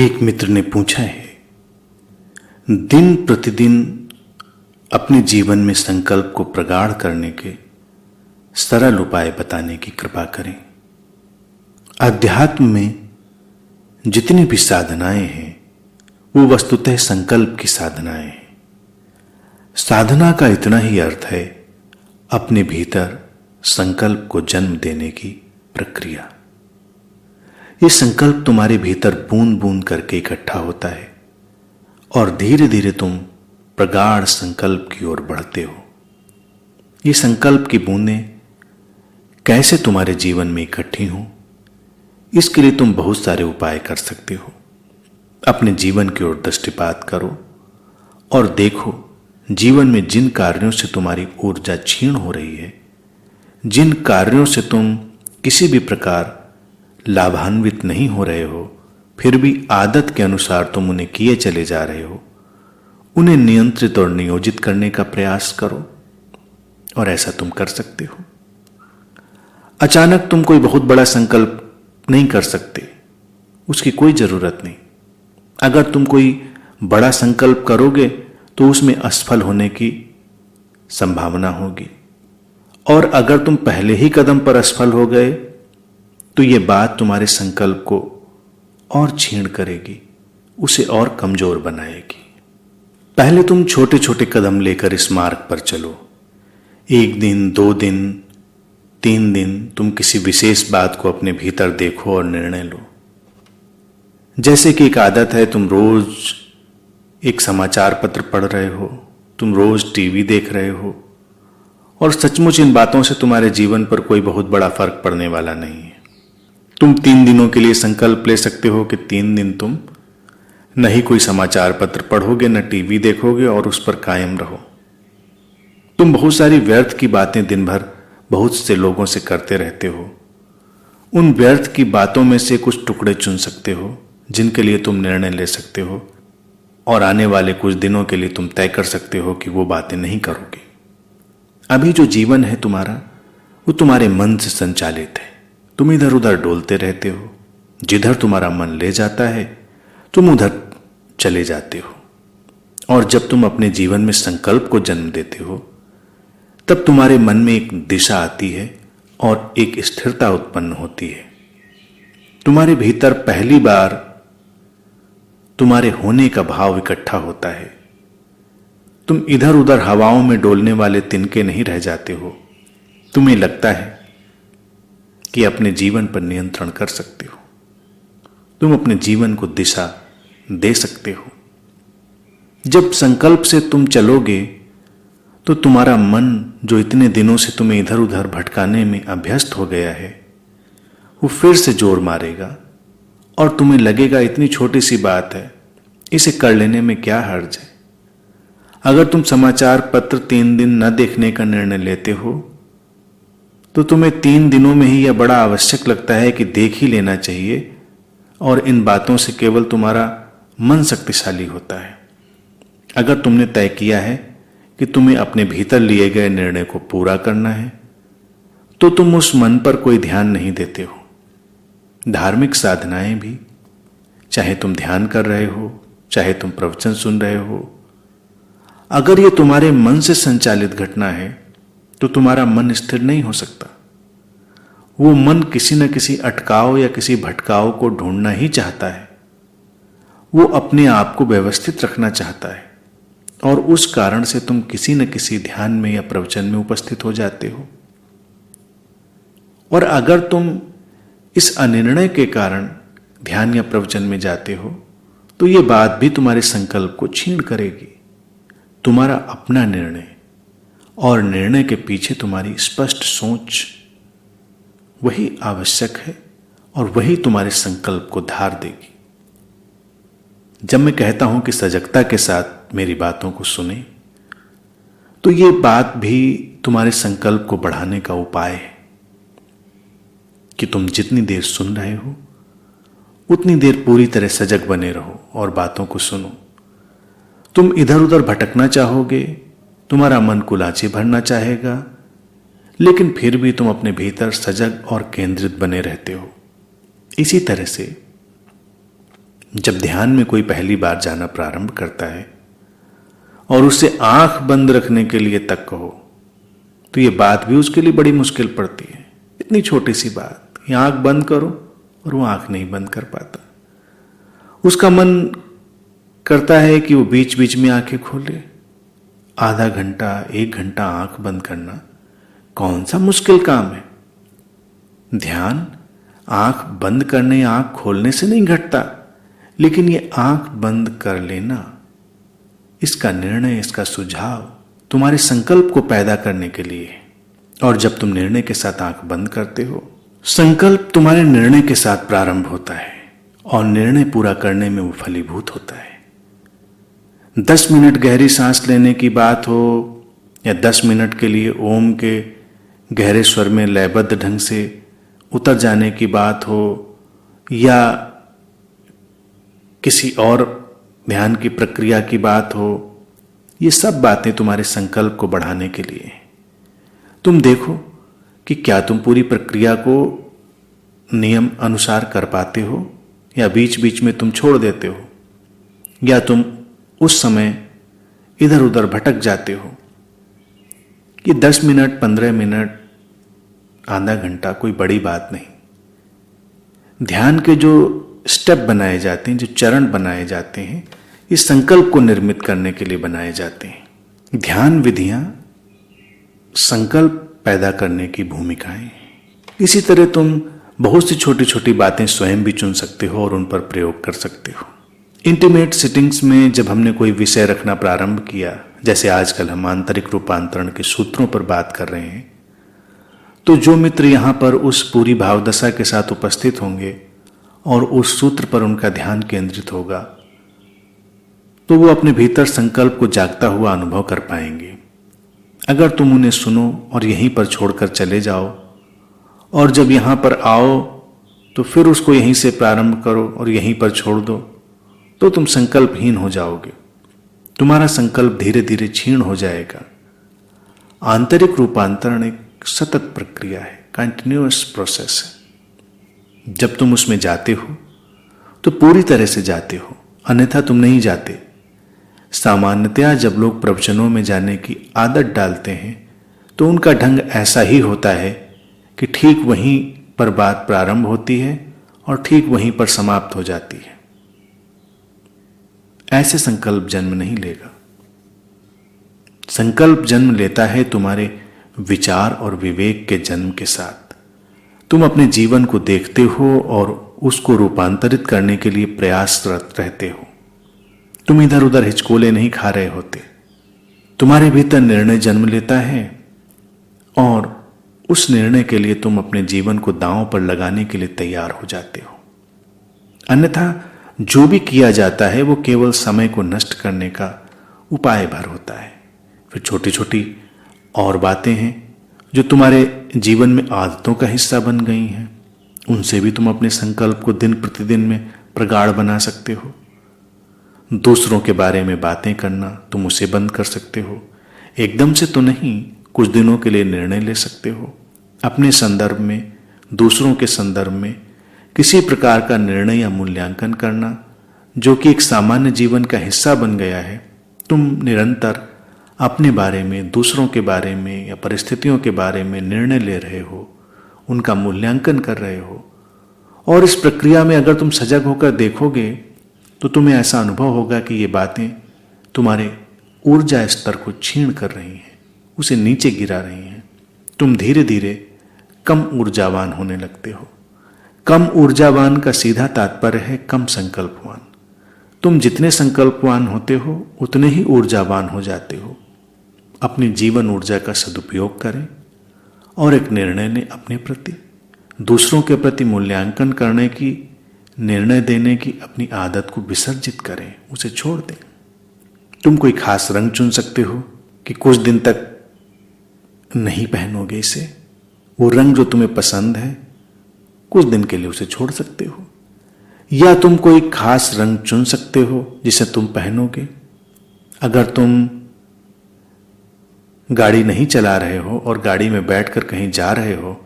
एक मित्र ने पूछा है, दिन प्रतिदिन अपने जीवन में संकल्प को प्रगाढ़ करने के सरल उपाय बताने की कृपा करें। अध्यात्म में जितनी भी साधनाएं हैं वो वस्तुतः संकल्प की साधनाएं हैं। साधना का इतना ही अर्थ है अपने भीतर संकल्प को जन्म देने की प्रक्रिया। ये संकल्प तुम्हारे भीतर बूंद बूंद करके इकट्ठा होता है और धीरे धीरे तुम प्रगाढ़ संकल्प की ओर बढ़ते हो। ये संकल्प की बूंदें कैसे तुम्हारे जीवन में इकट्ठी हों, इसके लिए तुम बहुत सारे उपाय कर सकते हो। अपने जीवन की ओर दृष्टिपात करो और देखो जीवन में जिन कार्यों से तुम्हारी ऊर्जा क्षीण हो रही है, जिन कार्यों से तुम किसी भी प्रकार लाभान्वित नहीं हो रहे हो, फिर भी आदत के अनुसार तुम उन्हें किए चले जा रहे हो, उन्हें नियंत्रित और नियोजित करने का प्रयास करो। और ऐसा तुम कर सकते हो। अचानक तुम कोई बहुत बड़ा संकल्प नहीं कर सकते, उसकी कोई जरूरत नहीं। अगर तुम कोई बड़ा संकल्प करोगे तो उसमें असफल होने की संभावना होगी, और अगर तुम पहले ही कदम पर असफल हो गए तो यह बात तुम्हारे संकल्प को और क्षीण करेगी, उसे और कमजोर बनाएगी। पहले तुम छोटे छोटे कदम लेकर इस मार्ग पर चलो। 1 दिन, 2 दिन, 3 दिन तुम किसी विशेष बात को अपने भीतर देखो और निर्णय लो। जैसे कि एक आदत है, तुम रोज एक समाचार पत्र पढ़ रहे हो, तुम रोज टीवी देख रहे हो, और सचमुच इन बातों से तुम्हारे जीवन पर कोई बहुत बड़ा फर्क पड़ने वाला नहीं है। तुम 3 दिनों के लिए संकल्प ले सकते हो कि 3 दिन तुम न ही कोई समाचार पत्र पढ़ोगे, न टीवी देखोगे, और उस पर कायम रहो। तुम बहुत सारी व्यर्थ की बातें दिन भर बहुत से लोगों से करते रहते हो। उन व्यर्थ की बातों में से कुछ टुकड़े चुन सकते हो जिनके लिए तुम निर्णय ले सकते हो, और आने वाले कुछ दिनों के लिए तुम तय कर सकते हो कि वो बातें नहीं करोगे। अभी जो जीवन है तुम्हारा, वो तुम्हारे मन से संचालित है। तुम इधर उधर डोलते रहते हो, जिधर तुम्हारा मन ले जाता है तुम उधर चले जाते हो। और जब तुम अपने जीवन में संकल्प को जन्म देते हो तब तुम्हारे मन में एक दिशा आती है और एक स्थिरता उत्पन्न होती है। तुम्हारे भीतर पहली बार तुम्हारे होने का भाव इकट्ठा होता है। तुम इधर उधर हवाओं में डोलने वाले तिनके नहीं रह जाते हो। तुम्हें लगता है कि अपने जीवन पर नियंत्रण कर सकते हो, तुम अपने जीवन को दिशा दे सकते हो। जब संकल्प से तुम चलोगे तो तुम्हारा मन, जो इतने दिनों से तुम्हें इधर उधर भटकाने में अभ्यस्त हो गया है, वो फिर से जोर मारेगा और तुम्हें लगेगा इतनी छोटी सी बात है, इसे कर लेने में क्या हर्ज है। अगर तुम समाचार पत्र 3 दिन न देखने का निर्णय लेते हो तो तुम्हें 3 दिनों में ही यह बड़ा आवश्यक लगता है कि देख ही लेना चाहिए, और इन बातों से केवल तुम्हारा मन शक्तिशाली होता है। अगर तुमने तय किया है कि तुम्हें अपने भीतर लिए गए निर्णय को पूरा करना है तो तुम उस मन पर कोई ध्यान नहीं देते हो। धार्मिक साधनाएं भी, चाहे तुम ध्यान कर रहे हो, चाहे तुम प्रवचन सुन रहे हो, अगर ये तुम्हारे मन से संचालित घटना है तो तुम्हारा मन स्थिर नहीं हो सकता। वो मन किसी न किसी अटकाव या किसी भटकाव को ढूंढना ही चाहता है। वो अपने आप को व्यवस्थित रखना चाहता है, और उस कारण से तुम किसी न किसी ध्यान में या प्रवचन में उपस्थित हो जाते हो। और अगर तुम इस अनिर्णय के कारण ध्यान या प्रवचन में जाते हो तो ये बात भी तुम्हारे संकल्प को क्षीण करेगी। तुम्हारा अपना निर्णय और निर्णय के पीछे तुम्हारी स्पष्ट सोच, वही आवश्यक है और वही तुम्हारे संकल्प को धार देगी। जब मैं कहता हूं कि सजगता के साथ मेरी बातों को सुने, तो ये बात भी तुम्हारे संकल्प को बढ़ाने का उपाय है कि तुम जितनी देर सुन रहे हो उतनी देर पूरी तरह सजग बने रहो और बातों को सुनो। तुम इधर उधर भटकना चाहोगे, तुम्हारा मन कुलाचे भरना चाहेगा, लेकिन फिर भी तुम अपने भीतर सजग और केंद्रित बने रहते हो। इसी तरह से जब ध्यान में कोई पहली बार जाना प्रारंभ करता है और उससे आंख बंद रखने के लिए तक कहो तो ये बात भी उसके लिए बड़ी मुश्किल पड़ती है। इतनी छोटी सी बात, ये आंख बंद करो, और वो आंख नहीं बंद कर पाता। उसका मन करता है कि वो बीच बीच में आंखें खोले। आधा घंटा 1 घंटा आंख बंद करना कौन सा मुश्किल काम है। ध्यान आंख बंद करने या आंख खोलने से नहीं घटता, लेकिन ये आंख बंद कर लेना, इसका निर्णय, इसका सुझाव तुम्हारे संकल्प को पैदा करने के लिए है। और जब तुम निर्णय के साथ आंख बंद करते हो, संकल्प तुम्हारे निर्णय के साथ प्रारंभ होता है और निर्णय पूरा करने में वो फलीभूत होता है। 10 मिनट गहरी सांस लेने की बात हो या 10 मिनट के लिए ओम के गहरे स्वर में लयबद्ध ढंग से उतर जाने की बात हो या किसी और ध्यान की प्रक्रिया की बात हो, ये सब बातें तुम्हारे संकल्प को बढ़ाने के लिए हैं। तुम देखो कि क्या तुम पूरी प्रक्रिया को नियम अनुसार कर पाते हो या बीच बीच में तुम छोड़ देते हो, या तुम उस समय इधर उधर भटक जाते हो। कि 10 मिनट, 15 मिनट, आधा घंटा कोई बड़ी बात नहीं। ध्यान के जो स्टेप बनाए जाते हैं, जो चरण बनाए जाते हैं, इस संकल्प को निर्मित करने के लिए बनाए जाते हैं। ध्यान विधियां संकल्प पैदा करने की भूमिकाएं। इसी तरह तुम बहुत सी छोटी छोटी बातें स्वयं भी चुन सकते हो और उन पर प्रयोग कर सकते हो। इंटीमेट सिटिंग्स में जब हमने कोई विषय रखना प्रारंभ किया, जैसे आजकल हम आंतरिक रूपांतरण के सूत्रों पर बात कर रहे हैं, तो जो मित्र यहां पर उस पूरी भावदशा के साथ उपस्थित होंगे और उस सूत्र पर उनका ध्यान केंद्रित होगा, तो वो अपने भीतर संकल्प को जागता हुआ अनुभव कर पाएंगे। अगर तुम उन्हें सुनो और यहीं पर छोड़कर चले जाओ और जब यहां पर आओ तो फिर उसको यहीं से प्रारंभ करो और यहीं पर छोड़ दो, तो तुम संकल्पहीन हो जाओगे। तुम्हारा संकल्प धीरे धीरे क्षीण हो जाएगा। आंतरिक रूपांतरण एक सतत प्रक्रिया है, कंटिन्यूअस प्रोसेस है। जब तुम उसमें जाते हो तो पूरी तरह से जाते हो, अन्यथा तुम नहीं जाते। सामान्यतया जब लोग प्रवचनों में जाने की आदत डालते हैं तो उनका ढंग ऐसा ही होता है कि ठीक वहीं पर बात प्रारंभ होती है और ठीक वहीं पर समाप्त हो जाती है। ऐसे संकल्प जन्म नहीं लेगा। संकल्प जन्म लेता है तुम्हारे विचार और विवेक के जन्म के साथ। तुम अपने जीवन को देखते हो और उसको रूपांतरित करने के लिए प्रयासरत रहते हो। तुम इधर उधर हिचकोले नहीं खा रहे होते। तुम्हारे भीतर निर्णय जन्म लेता है और उस निर्णय के लिए तुम अपने जीवन को दांव पर लगाने के लिए तैयार हो जाते हो। अन्यथा जो भी किया जाता है वो केवल समय को नष्ट करने का उपाय भर होता है। फिर छोटी छोटी और बातें हैं जो तुम्हारे जीवन में आदतों का हिस्सा बन गई हैं, उनसे भी तुम अपने संकल्प को दिन प्रतिदिन में प्रगाढ़ बना सकते हो। दूसरों के बारे में बातें करना तुम उसे बंद कर सकते हो। एकदम से तो नहीं, कुछ दिनों के लिए निर्णय ले सकते हो। अपने संदर्भ में, दूसरों के संदर्भ में किसी प्रकार का निर्णय या मूल्यांकन करना जो कि एक सामान्य जीवन का हिस्सा बन गया है। तुम निरंतर अपने बारे में, दूसरों के बारे में या परिस्थितियों के बारे में निर्णय ले रहे हो, उनका मूल्यांकन कर रहे हो। और इस प्रक्रिया में अगर तुम सजग होकर देखोगे तो तुम्हें ऐसा अनुभव होगा कि ये बातें तुम्हारे ऊर्जा स्तर को क्षीण कर रही हैं, उसे नीचे गिरा रही हैं। तुम धीरे धीरे कम ऊर्जावान होने लगते हो। कम ऊर्जावान का सीधा तात्पर्य है कम संकल्पवान। तुम जितने संकल्पवान होते हो उतने ही ऊर्जावान हो जाते हो। अपनी जीवन ऊर्जा का सदुपयोग करें और एक निर्णय लें अपने प्रति, दूसरों के प्रति मूल्यांकन करने की, निर्णय देने की अपनी आदत को विसर्जित करें, उसे छोड़ दें। तुम कोई खास रंग चुन सकते हो कि कुछ दिन तक नहीं पहनोगे इसे। वो रंग जो तुम्हें पसंद है कुछ दिन के लिए उसे छोड़ सकते हो। या तुम कोई खास रंग चुन सकते हो जिसे तुम पहनोगे। अगर तुम गाड़ी नहीं चला रहे हो और गाड़ी में बैठकर कहीं जा रहे हो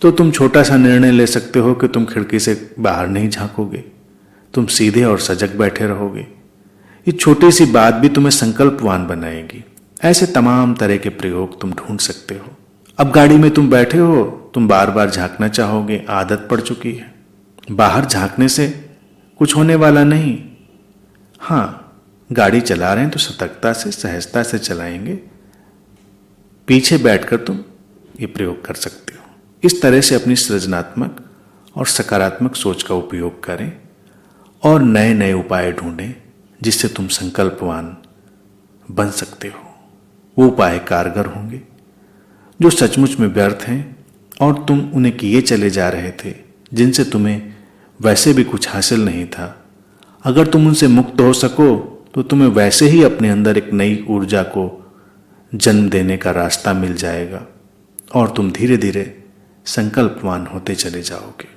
तो तुम छोटा सा निर्णय ले सकते हो कि तुम खिड़की से बाहर नहीं झांकोगे। तुम सीधे और सजग बैठे रहोगे। ये छोटी सी बात भी तुम्हें संकल्पवान बनाएगी। ऐसे तमाम तरह के प्रयोग तुम ढूंढ सकते हो। अब गाड़ी में तुम बैठे हो, तुम बार बार झांकना चाहोगे, आदत पड़ चुकी है। बाहर झांकने से कुछ होने वाला नहीं। हाँ, गाड़ी चला रहे हैं तो सतर्कता से, सहजता से चलाएंगे। पीछे बैठकर तुम ये प्रयोग कर सकते हो। इस तरह से अपनी सृजनात्मक और सकारात्मक सोच का उपयोग करें और नए नए उपाय ढूंढें जिससे तुम संकल्पवान बन सकते हो। वो उपाय कारगर होंगे जो सचमुच में व्यर्थ हैं और तुम उन्हें किए चले जा रहे थे, जिनसे तुम्हें वैसे भी कुछ हासिल नहीं था। अगर तुम उनसे मुक्त हो सको तो तुम्हें वैसे ही अपने अंदर एक नई ऊर्जा को जन्म देने का रास्ता मिल जाएगा और तुम धीरे धीरे संकल्पवान होते चले जाओगे।